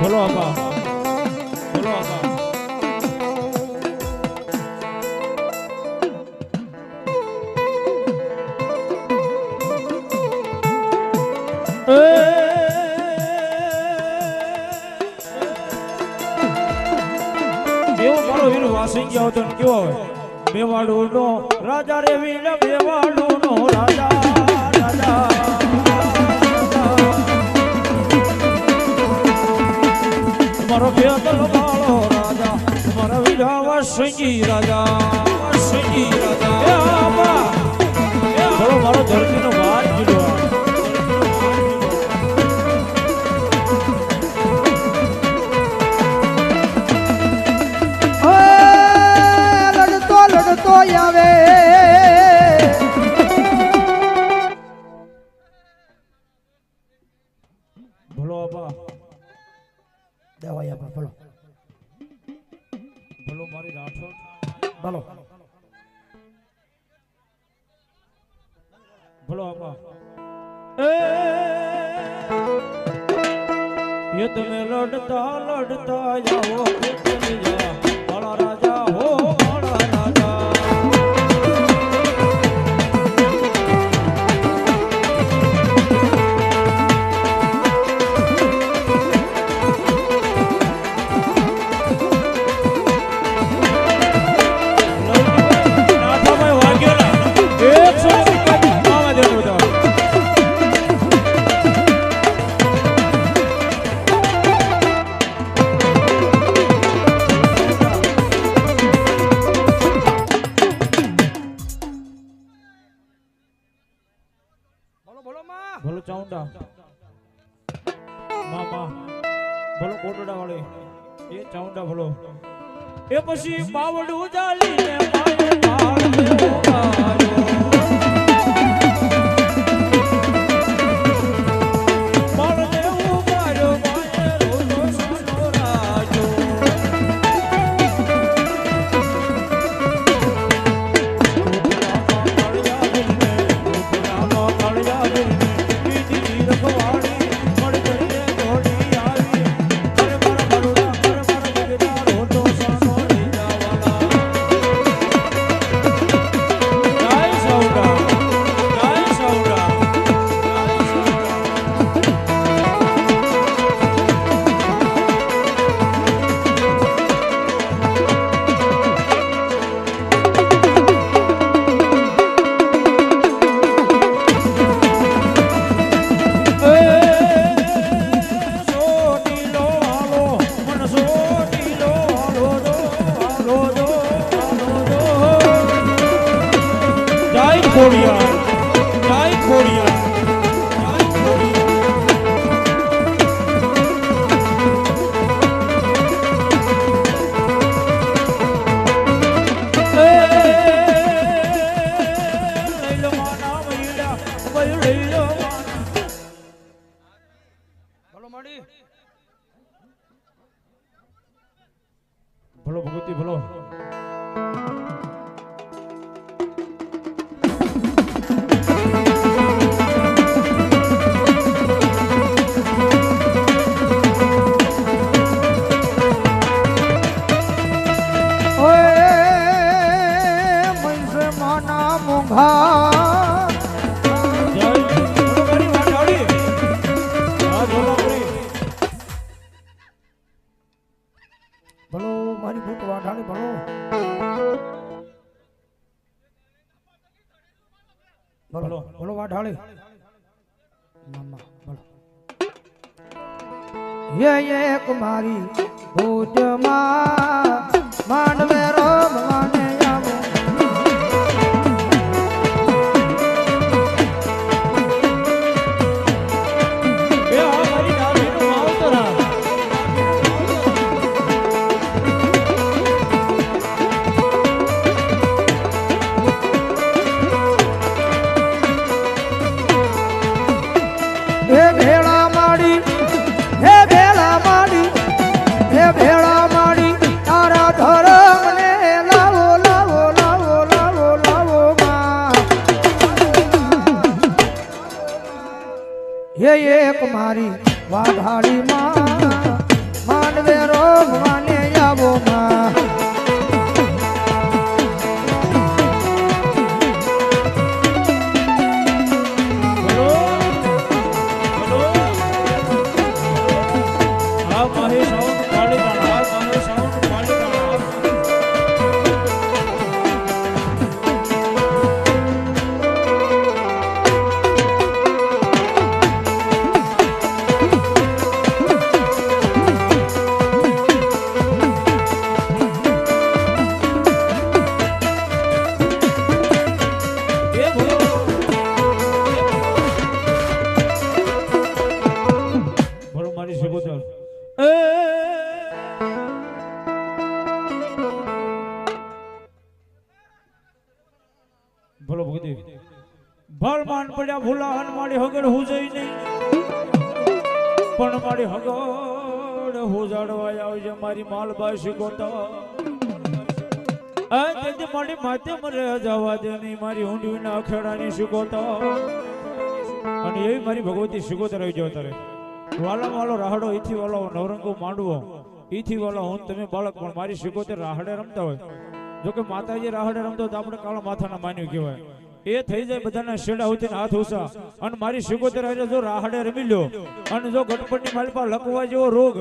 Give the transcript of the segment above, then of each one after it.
બોલો આપા બોલો આપા એવો મારો વીર વાસી ગયો તો કેવો બેવાડું નો રાજા રે વીર બેવાડું નો રાજા રાજા મારો બેદલ વાળો રાજા મારા વીરા વાસી રાજા વાસી રાજા મારો ધરતીનો વાત કીધો આવે ભલો આપા દેવાય આપા ભલો ભલો મારી રાઠોડ ભલો ભલો આપા એ તમે લડતા લડતા જાઓ ચલી જા મારા રાજા હો મારા રાજા બોલો ચાઉંડા મામા બોલો કોટડા વાળી એ ચાઉંડા બોલો એ પછી બાવડું ચાલીને માય પાળ દેવો ગાયો પાળ દેવો ગાયો માય રોજો સાનો રાજો ખોડિયા જય ખોડિયા ભલો ભગવતી ભલો ભલો મારી ભૂત વાઢાણી ભલો ભલો ભલો વાઢાણી મામા ભલો એક મારી ભૂતમાં માંડવે રમવાને આવું એક મારી વાઘાડી માં માંડવે રો ભવાને આવો માં બોલો બોલો આ માહી સાઉન્ડ પાડી પાડા આ માહી સાઉન્ડ પાડી પાડા બોલો ભગતી ભલ માન પડ્યા ભૂલા હન મારી હગડ હું જઈ નહીં પણ મારી હગડ હું જાડવા આવજે મારી માલબા શીખોતા આ તેથી મારી માથે મરે જવા દે નહીં મારી ઊંડીના ખેડાની શીખોતા અને એવી મારી ભગવતી શીખોતા રહી જાવ તારે વાલા વાલો રાહડો ઈથી વાલો નવરંગો માંડવો ઈથી વાલો હું તમે બાળક પણ મારી શીખોતે રાહડે રમતા હોય જોકે માતાજી રાહડે રમતો તો આપણે કાળા માથાના માન્યું કહેવાય એ થઈ જાય બધાના શેડા ઉઠીને હાથ ઊંચા અને મારી શીખોતેર હારે જો રાહડે રમી લ્યો અને જો ગણપતની માલપા લકવા જેવો રોગ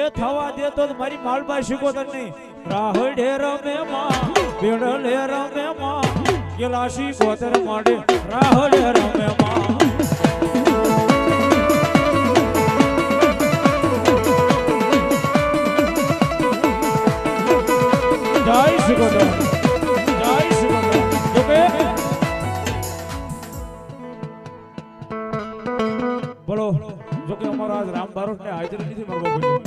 એ થવા દે તો મારી માલપા શીખોતેર નહીં રાહડે રમે માં બેડલે રમે માં ગેલા શીખોતેર માડે રાહડે રમે માં જય શીખોતેર જય શીખોતેર જોકે બોલો જોકે અમારો આજ રામ બારોટ ને હાજરી નથી મારો બાબુલ્યો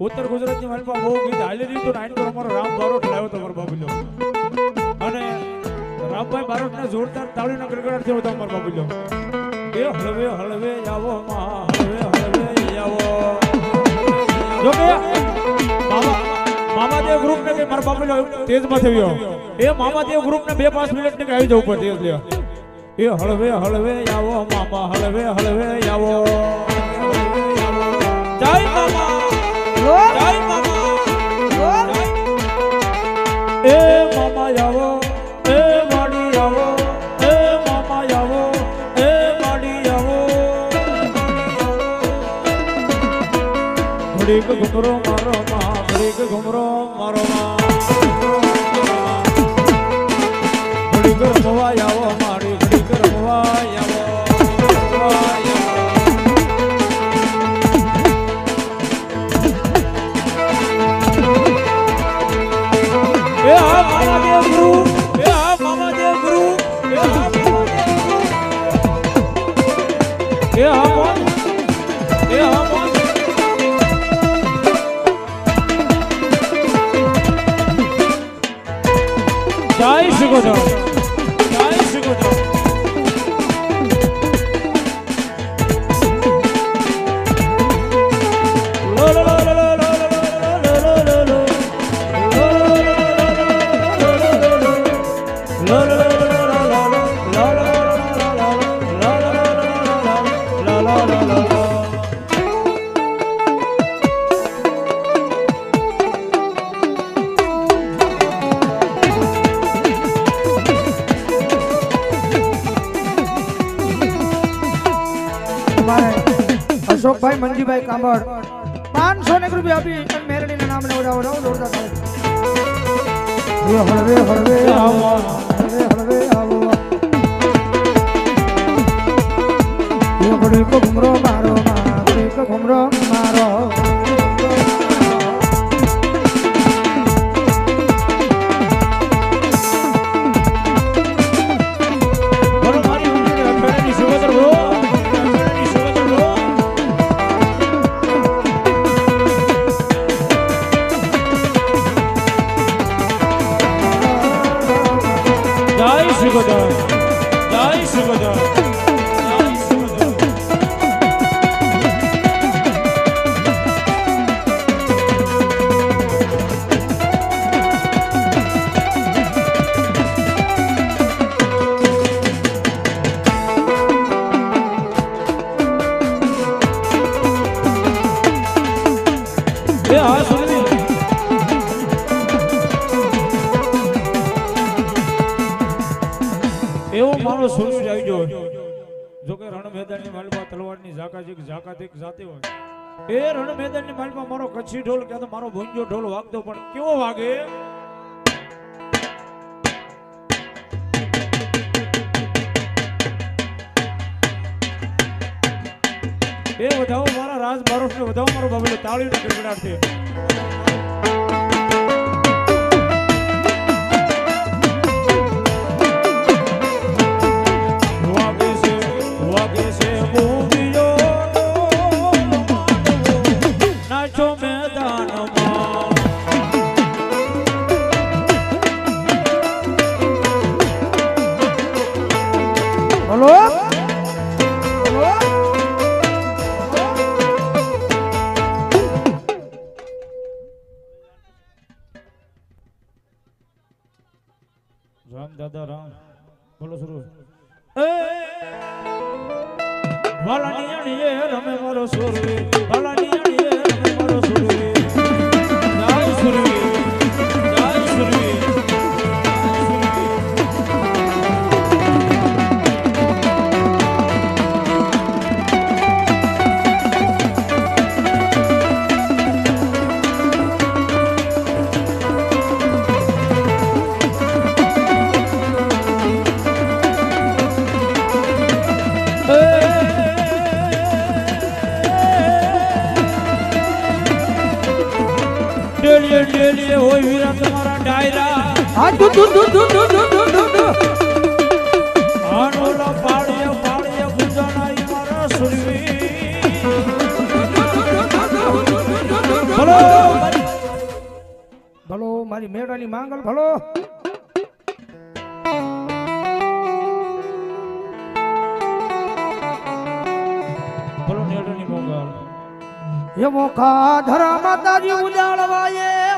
ઉત્તર ગુજરાત ની માલપા બહુ ગીત હાલી રહ્યું તો નાઈન પર અમારો રામ બારોટ લાવ્યો તો મારો બાબુલ્યો અને રામભાઈ બારોટ ને જોરદાર તાળીના ગડગડાટ થયો તો મારો બાબુલ્યો એ હળવે હળવે આવો માં હળવે હળવે આવો જોકે મામાદેવ ગ્રુપ ને મારા બાબુલ્યો તેજ માં થયો એ મામાદેવ ગ્રુપ ને 2-5 મિનિટ ને આવી જવું પડે તેજ લ્યો એ હળવે હળવે આવો મામા હળવે હળવે આવો જય મામા જય મામા એ મામા આવો એ વાડી આવો એ મામા આવો એ વાડી આવો ઘડીક ઘુમરો મારો માં ઘડીક ઘુમરો મારો માં ઘડીક રમવા આવો મારી જય શીખોતેર જય શીખોતેર અશોકભાઈ મંજીભાઈ કાંબળ 500 રૂપિયા આપી અને મેરડીના નામ નવડાવો જોરદાર હળવે હળવે આવો હળવે હળવે આવો ઘડીક ઘુમરો મારો માં ઘડીક ઘુમરો મારો એ હા સુરવી એવો મારો સુરવીર આવી ગયો જો કે રણ મેદાનની માલમાં તલવારની ઝાકાત એક જાતી હોય એ રણ મેદાનની માલમાં મારો કચ્છી ઢોલ કે તો મારો ભૂંજો ઢોલ વાગતો પણ કેવો વાગે એ વધાવો મારા રાજ બારોટને વધાવો મારો બાબલો તાળીનો ગડગડાટ છે વાગે છે ભૂમિયો નાચો મેદાનમાં બોલો રામ દાદા રામ બોલો શરૂ વાલાની અણીએ રમે મારો સુરવીર વાલાની અણીએ રમે મારો સુરવીર જય સુરવીર જય સુરવીર ડેલીએ હોય વીરા તમારા ડાયરા હા દુ દુ દુ દુ દુ દુ દુ દુ દુ આનોલા પાળીએ ગુંજાનાઈ મારા સુરવીર ભલો ભલો મારી મેળાની માંગલ ભલો ભલો નેડની મોગલ એ મોખા ધરા માતાજી ઉજાળવાયે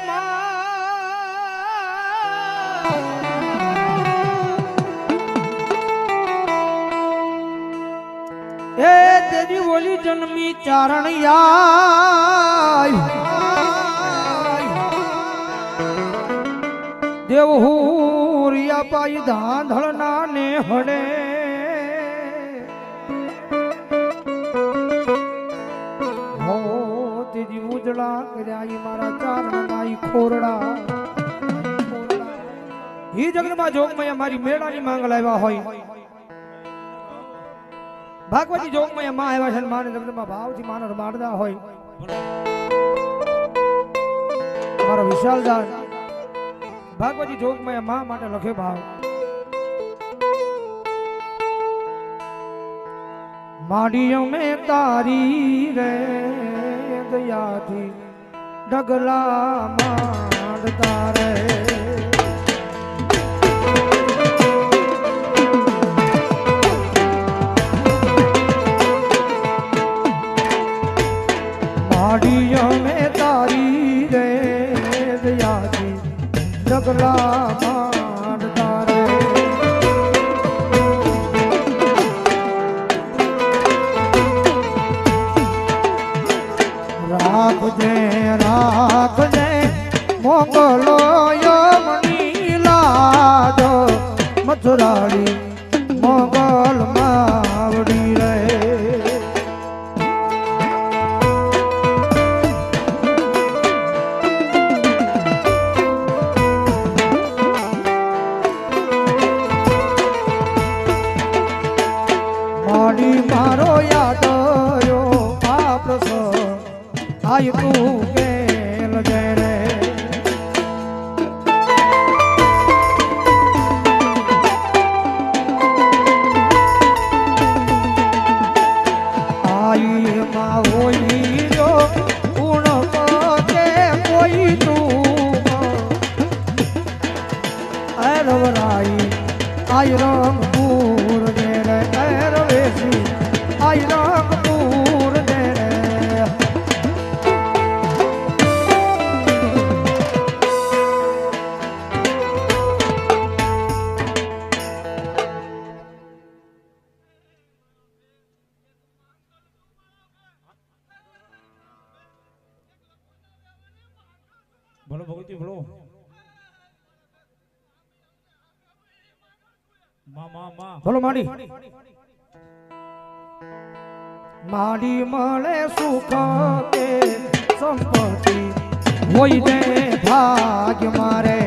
એ તેજી બોલી જન્મી ચારણિયા દેવહુરિયા પાઈ ધાંધળના ને હડે હો તેજી ઉજળા કર્યા મારા ચારણના ખોરડા ઈ જગનમાં જોગમય મારી મેળાની માંગ લાવ્યા હોય ભાગવતી જોગમય માં આવ્યા છે માને જગતમાં ભાવથી માનો રમાડતા હોય મારો વિશાલદાસ ભાગવતી જોગમય માં માટે લખે ભાવ માડીઓ મે તારી રે દયાથી ડગલા માંડતા રે માડીઓ મે તારી રે દયાથી ડગલા માંડતા રે રાખજે મોગલો યમની લાજો મથુરાળી મોગલ માવડી રે માડી મારો યાદ આ પ્રસંગ આય તું કેલ જય રે આઈ માં હોઈ જો ગુણ પતે કોઈ તું અરવરાઈ આય રંગપુર દે રે અરવેસી આય રંગપુર દે રે બોલો ભગવતી બોલો માં બોલો માડી માડી મળે સુખ કે સંપત્તિ હોય દે ભાગ્ય મારે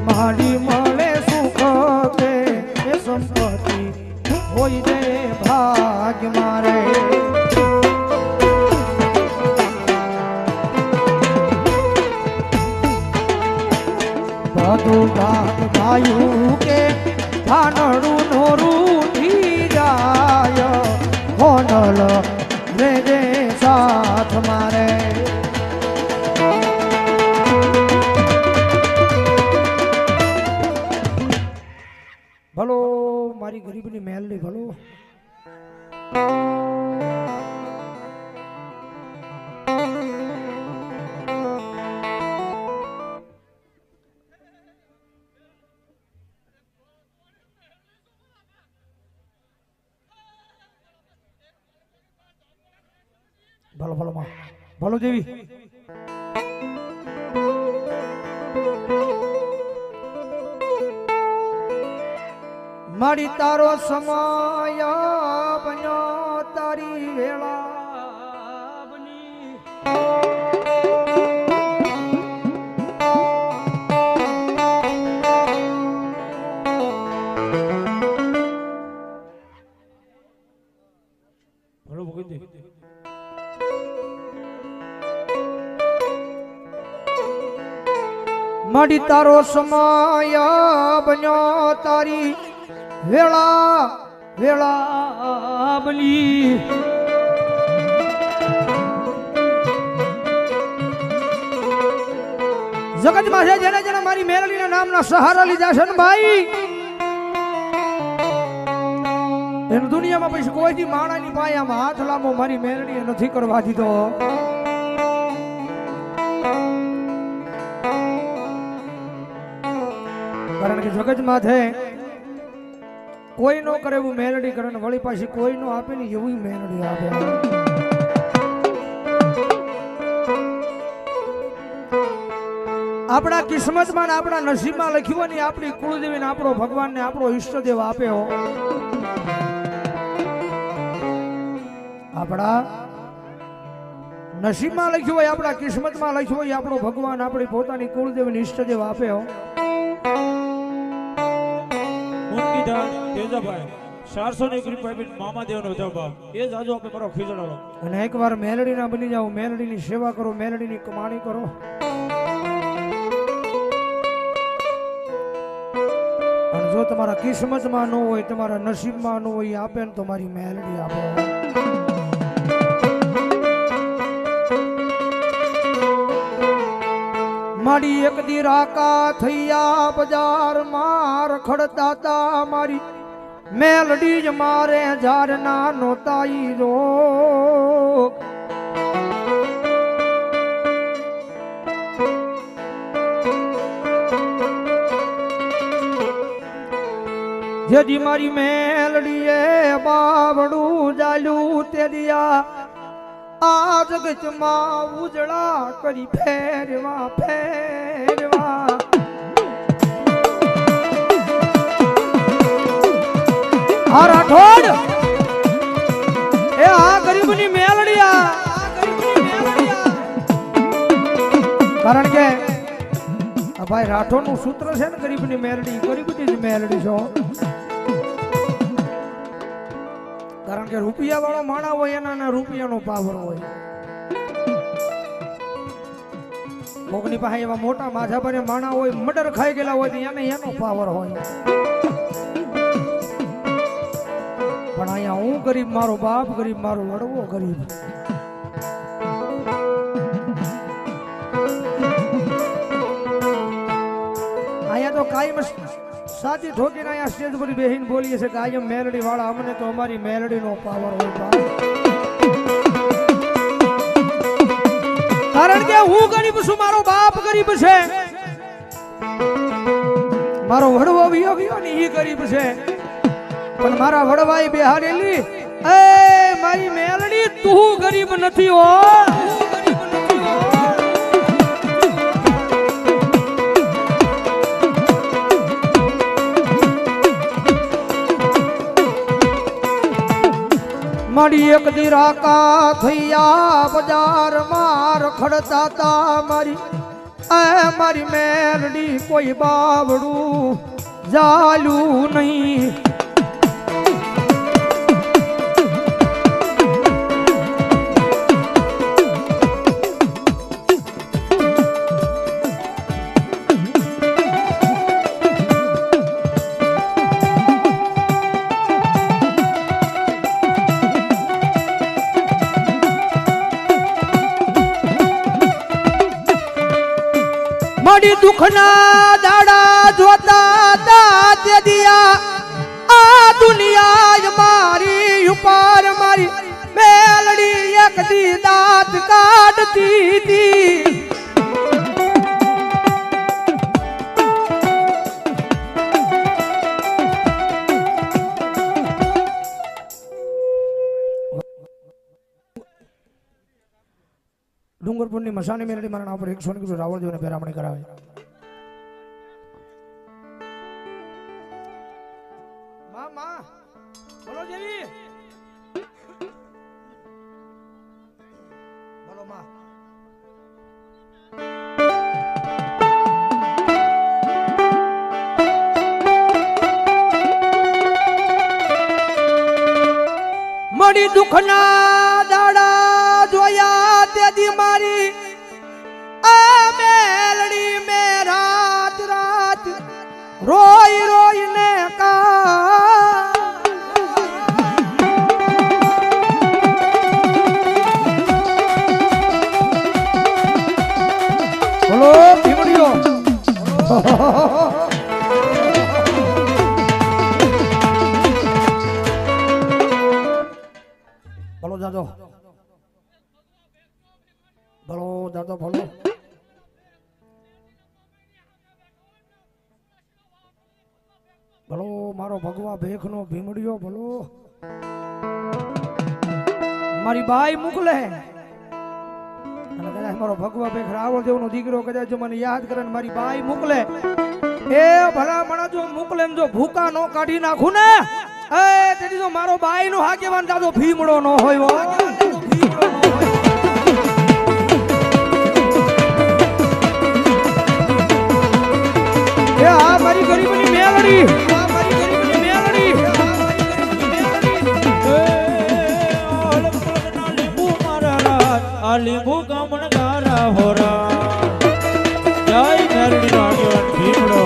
માડી મળે સુખ કે સંપત્તિ હોય દે ભાગ્ય મારે બધું ભાગ ભાયું કે ભાનડું નોરું ઠી જાય હોનલ રે રે સાથ મારે ભલો મારી ગરીબની મહેલની ભલો ભલો ભલો માં ભલો દેવી મારી તારો સમય બન્યો તારી વેળા બની બોલો ભગવતી મારી તારો સમય બન્યો તારી વેળા વેળા બની જગતમાં છે જેને જેને મારી મેલડીના નામના સહારા લીધા છે ને ભાઈ એમ દુનિયામાં પછી કોઈથી માણાની પાયામાં હાથ લાંબો મારી મેલડીએ નથી કરવા દીધો કારણ કે જગતમાં છે કોઈ નો કરે એવું મેલડી કરે ને વળી પાછી કોઈ નો આપે ને એવું મેલડી આપે આપણા કિસ્મતમાં ને આપણા નસીબમાં લખ્યું હોય ને આપણી કુળદેવી ને આપણો ભગવાન ને આપણો ઈષ્ટદેવ આપે હો આપણા નસીબમાં લખ્યું હોય આપણા કિસ્મતમાં લખ્યું હોય આપણો ભગવાન આપણી પોતાની કુળદેવી ને ઈષ્ટદેવ આપે હો તેજાભાઈ 400 ની કૃપા આપીને મામા દેવનો જવાબ એ જ આજો આપણે મારો ખીજડાલો અને એકવાર મેલડીના બની જાઓ મેલડીની સેવા કરો મેલડીની કમાણી કરો અને જો તમારા કિસ્મતમાં ન હોય તમારા નસીબમાં ન હોય આપે ને તો મારી મેલડી આપે મારી એક દી રાકા થયા બજાર માં રખડતા તા મારી મેલડી જ મારે જાર ના નોતાઈ રો જેદી મારી મેલડીએ બાવડું જાલ્યું તે દિયા આ જગતમાં ઉજળા કરી ફેરવા ફેરવા આ રાઠોડ એ આ ગરીબની મેલડીયા કારણ કે આ ભાઈ રાઠોડ નું સૂત્ર છે ને ગરીબની મેલડી ગરીબની જ મેલડી છો કારણ કે રૂપિયા વાળો માણા હોય એના રૂપિયાનો પાવર હોય કોકની પાસે એવા મોટા માથા પર માણા હોય મર્ડર ખાઈ ગયેલા હોય તો એને એનો પાવર હોય પણ અહીંયા હું ગરીબ મારો બાપ ગરીબ મારો વડવો ગરીબ અહીંયા તો કાયમ સાચી ઠોકીને અહીંયા સ્ટેજ પર બેહીને બોલીએ છે કાયમ મેલડી વાળા અમને તો અમારી મેલડીનો પાવર હોય કારણ કે હું ગરીબ છું મારો બાપ ગરીબ છે મારો વડવો વિયો ગયો ને એ ગરીબ છે પણ મારા વડવાઈ બેહાડેલી એ મારી મેલડી તું ગરીબ નથી હો. મારી એક દી રાકા થયા બજાર માં રખડતા તા મારી મારી મેલડી કોઈ બાવડું જાલું નહીં. મારી દુખના દાડા જોતા તા તે દિયા આ દુનિયા મારી ઉપર મારી મેલડી એક દી દાંત કાઢતી હતી. ડુંગરપુરની મસાની મેલડી મારા નામ પર 100 રાવળ જોઈને પેરામણી કરાવે. માં બોલો જેવી બોલો માં. મળી દુખના દાડા જોયા તેદી મારી આ મેલડી મે રાત રાત રોઈ રોઈને કા બોલો ભીમડીઓ. બોલો દાદો બોલો દાદો બોલો. બોલો મારો ભગવા ભેખ નો ભીમડીઓ બોલો. મારી બાઈ મોકલે અને કદાચ મારો ભગવા ભેખ રાવળ દેવનો દીકરો કદાચ જો મને યાદ કરે ને મારી બાઈ મોકલે એ ભલા મણા જો મોકલે જો ભૂકા નો કાઢી નાખું ને એ તેથી જો મારો બાઈ નો હાકેવાન દાદો ભીમડો નો હોય. આ મારી ગરીબની મેલડી આ મારી ગરીબની મેલડી લીંબુ મારા રાત આ લીંબુ ગામણ ગારા હોરા જય મેલડી આગેવાન ભીમડો.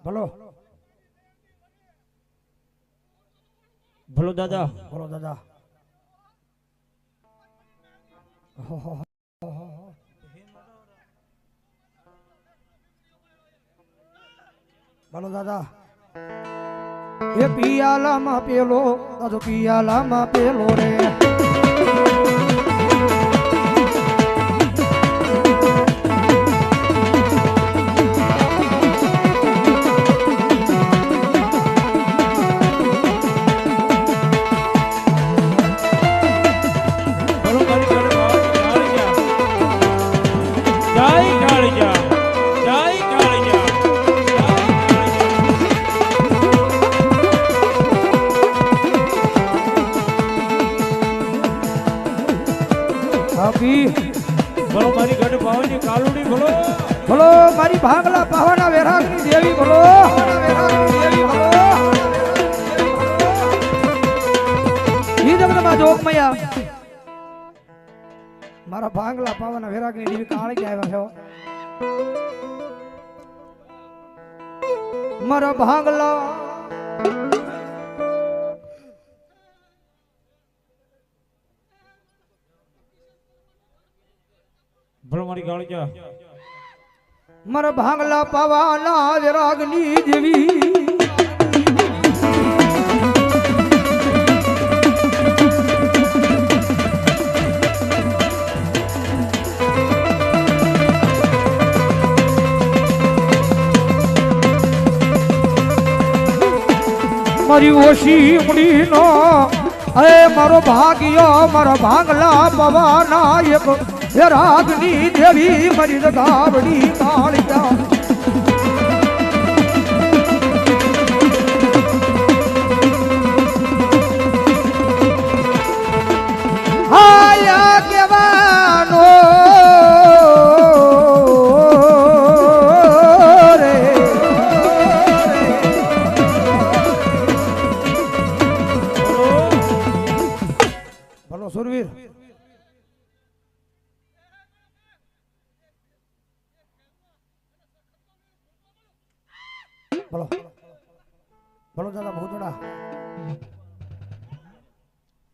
બોલો ભલો દાદા બોલો દાદા. બોલો દાદા. એ પિયાલામાં પેલો દાદો પિયાલામાં પેલો રે બોલો મારી ગઢ પાવાની કાલુડી બોલો. બોલો મારી ભાગલા પાવાના વેરાગની દેવી બોલો. દેવી બોલો. ઈ જગદમાં જોગમયા મારા ભાગલા પાવાના વેરાગની દેવી કાળી આવ્યા છો. મારા ભાગલા ભલો મારી કાળજા મારા ભાંગલા પાવાના વિરાગની દેવી મારી ઓછી ઉડીનો અરે મારો ભાગ્યો મારો ભાંગલા પવાના એક હે રાગની દેવી મારી ગાવડી કાળિયા આયા કેવાનો રે ભલો સુરવીર ભલો ભલો દાદા ભૂતડા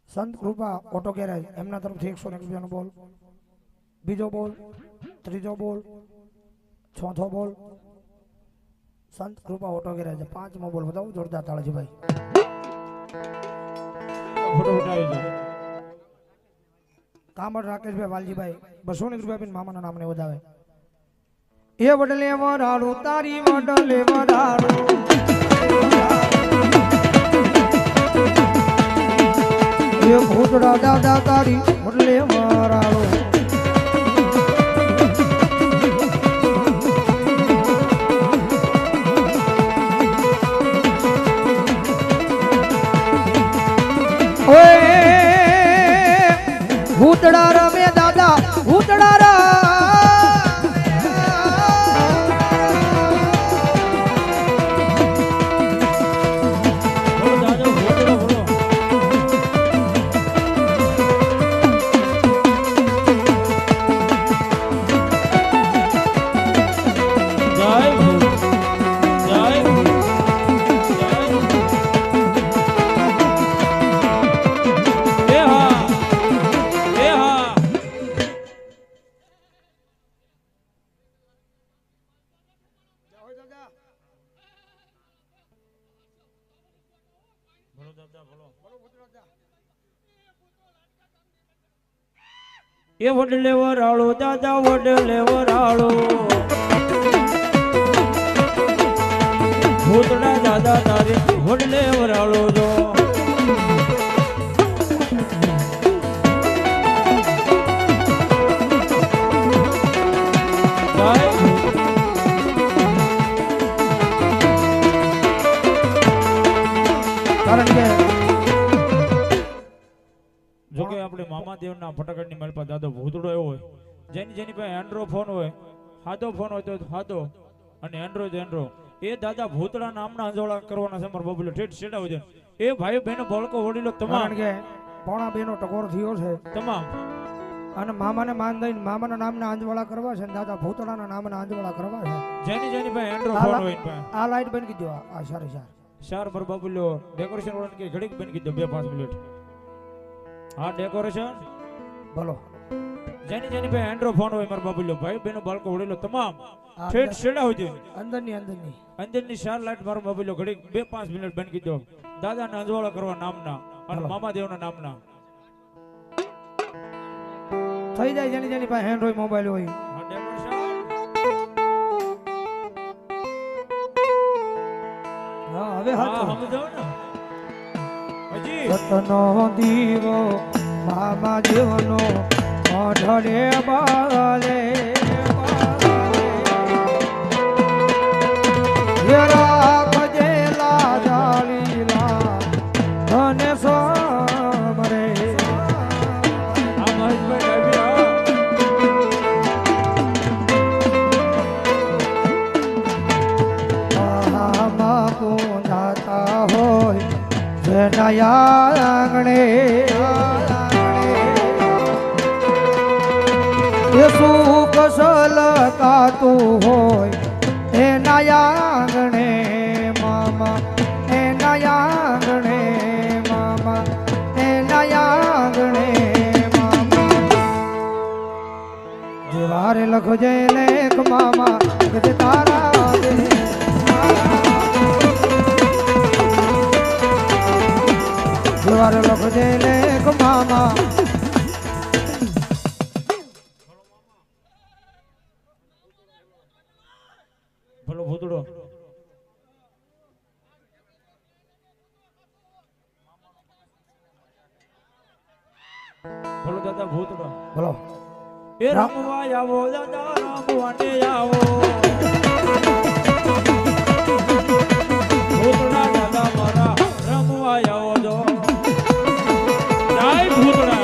સંત કૃપા ઓટો ગેરેજ એમના તરફથી 100 રૂપિયાનો બોલ બીજો બોલ ત્રીજો બોલ ચોથો બોલ સંત કૃપા ઓટો ગેરેજ પાંચમો બોલ બતાવો જોરદાર તાળજી ભાઈ ફોટો ઉઠાવી દો કામડ રાકેશભાઈ વાલજીભાઈ 200 રૂપિયા આપીને મામાના નામને વધાવે એ વડલે વરાળું તારી વડલે વરાળું એ ભૂતડા દાદા તારી વડલે વરાળું ભૂતડા રમે દાદા ભૂતડા રા બોલો દાદા બોલો બોલો જય ભૂત જય ભૂત જય ભૂત એ હા એ હા બોલો દાદા બોલો એ વડલે વરાળો દાદા વડલે વરાળો ભૂતડા દાદા તારે વડલે વરાળો જો જય ભૂત. કારણ કે જો કે આપણે મામાદેવના ફટાકડની મેળપા દાદો ભૂતડો એવો હોય જેની પાસે એન્ડ્રો ફોન હોય સાદો ફોન હોય તો સાદો અને એન્ડ્રો એ દાદા ભૂતડા નામના અંજોળા કરવાના છે અમારા બબુલો ઠેઠ છેડા હોય છે એ ભાઈ બહેનો ભળકો વડીલો તમામ કારણ કે પોણા બેનો ટકોર થયો છે તમામ અને મામાને માન દઈને મામાના નામના આંજવાળા કરવા છે અને દાદા ભૂતડાના નામના આંજવાળા કરવા છે જેની પાસે એન્ડ્રો ફોન હોય એની પાસે આ લાઈટ બંધ કીધો આ સારી સાર શાર મારો બાબુલો ડેકોરેશન વાળાને કે ઘડીક બની કીધું 2-5 મિનિટ હા ડેકોરેશન બોલો જેની પાસે એન્ડ્રો ફોન હોય મારા બાબુલો ભાઈ બહેનો ભળકો વડીલો તમામ આ ઠેઠ છેડા હોય છે અંદરની અંદરની શાર લાઈટ મારો બાબુલો ઘડીક 2-5 મિનિટ બની કીધો દાદાના અંજવાળા કરવા નામના અને હાલો. મામાદેવના નામના થઈ જાય જેની પાસે હેન્ડ હોય મોબાઈલ હોય હા ડેકોરેશન હા હવે હા હાચો સમજો ને હજી સતનો દીવો મામા જીવનો ઓઢડે બાલે રાખજે લાજાલીલા ધને સોમરે આ મહેશભાઈ ડાભી આમાં પૂંજાતા હોય જેનયા આંગણે એ સુખ સલકાતું હોય એના આંગણે મામા એના આંગણે મામા એના આંગણે મામા જેવારે લખજે લેખ મામા ગજે તારા દે જેવારે લખજે લેખ મામા ભલો ભૂતડો બોલો દાદા ભૂતડા બોલો એ રમવા આવો દાદા રમવા ને આવો ભૂતડા દાદા મારા રમવા આવો જો જય ભૂતડા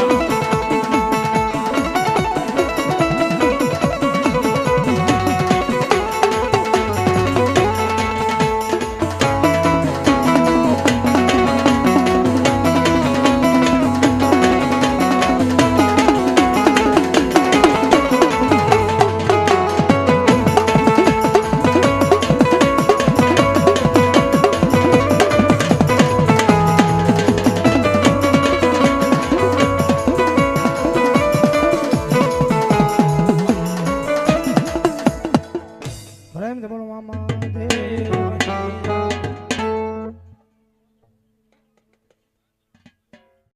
પ્રેમ થી બોલો મામા દેવ